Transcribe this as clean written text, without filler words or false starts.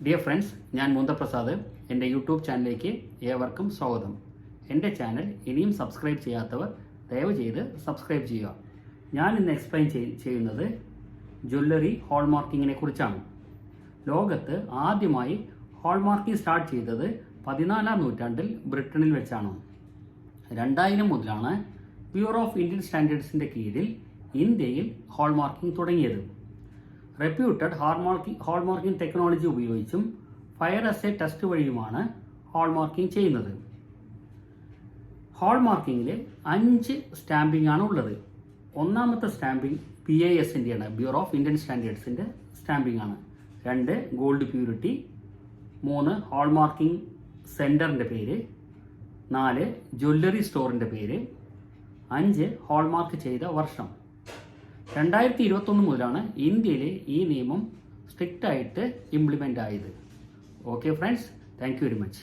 Dear friends, ഞാൻ മുന്തപ്രസാദ്. എൻ്റെ YouTube ചാനലിലേക്ക് ഏവർക്കും സ്വാഗതം. എൻ്റെ ചാനൽ ഇനിയും സബ്സ്ക്രൈബ് ചെയ്യാത്തവർ ദയവ് ചെയ്ത് സബ്സ്ക്രൈബ് ചെയ്യുക. ഞാൻ ഇന്ന് എക്സ്പ്ലെയിൻ ചെയ്യുന്നത് ജ്വല്ലറി ഹോൾമാർക്കിങ്ങിനെ കുറിച്ചാണ്. ലോകത്ത് ആദ്യമായി ഹോൾമാർക്കിംഗ് സ്റ്റാർട്ട് ചെയ്തത് 14-ാം നൂറ്റാണ്ടിൽ ബ്രിട്ടനിൽ വെച്ചാണ്. 2000 മുതലാണ് ബ്യൂറോ ഓഫ് ഇന്ത്യൻ സ്റ്റാൻഡേർഡ്സിൻ്റെ കീഴിൽ ഇന്ത്യയിൽ ഹോൾമാർക്കിംഗ് തുടങ്ങിയത്. റെപ്യൂട്ടഡ് ഹോൾമാർക്കിംഗ് ടെക്നോളജി ഉപയോഗിച്ചും ഫയർ എസ്സേ ടെസ്റ്റ് വഴിയുമാണ് ഹോൾമാർക്കിംഗ് ചെയ്യുന്നത്. ഹോൾമാർക്കിങ്ങിൽ 5 സ്റ്റാമ്പിംഗ് ആണ് ഉള്ളത്. ഒന്നാമത്തെ സ്റ്റാമ്പിംഗ് BISൻ്റെയാണ്, ബ്യൂറോ ഓഫ് ഇന്ത്യൻ സ്റ്റാൻഡേർഡ്സിൻ്റെ സ്റ്റാമ്പിംഗ് ആണ്. 2 ഗോൾഡ് പ്യൂരിറ്റി, 3 ഹോൾമാർക്കിംഗ് സെൻറ്ററിൻ്റെ പേര്, 4 ജ്വല്ലറി സ്റ്റോറിൻ്റെ പേര്, 5 ഹോൾമാർക്ക് ചെയ്ത വർഷം. 2021 മുതലാണ് ഇന്ത്യയിൽ ഈ നിയമം സ്ട്രിക്റ്റ് ആയിട്ട് ഇംപ്ലിമെൻ്റ് ആയത്. Okay friends, thank you very much.